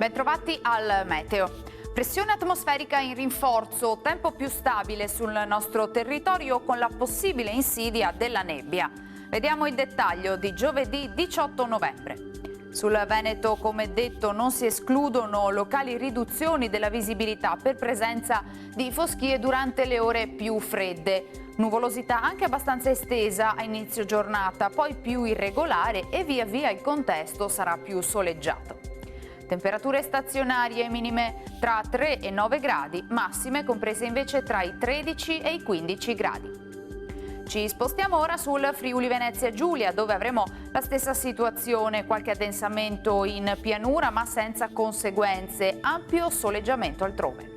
Bentrovati al meteo. Pressione atmosferica in rinforzo, tempo più stabile sul nostro territorio con la possibile insidia della nebbia. Vediamo il dettaglio di giovedì 18 novembre. Sul Veneto, come detto, non si escludono locali riduzioni della visibilità per presenza di foschie durante le ore più fredde. Nuvolosità anche abbastanza estesa a inizio giornata, poi più irregolare e via via il contesto sarà più soleggiato. Temperature stazionarie minime tra 3 e 9 gradi, massime comprese invece tra i 13 e i 15 gradi. Ci spostiamo ora sul Friuli Venezia Giulia, dove avremo la stessa situazione, qualche addensamento in pianura ma senza conseguenze, ampio soleggiamento altrove.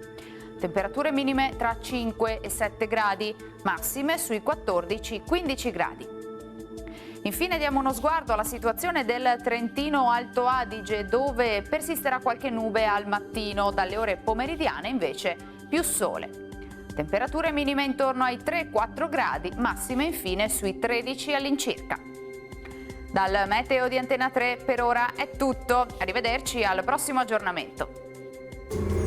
Temperature minime tra 5 e 7 gradi, massime sui 14-15 gradi. Infine diamo uno sguardo alla situazione del Trentino Alto Adige, dove persisterà qualche nube al mattino, dalle ore pomeridiane invece più sole. Temperature minime intorno ai 3-4 gradi, massime infine sui 13 all'incirca. Dal meteo di Antena 3 per ora è tutto, arrivederci al prossimo aggiornamento.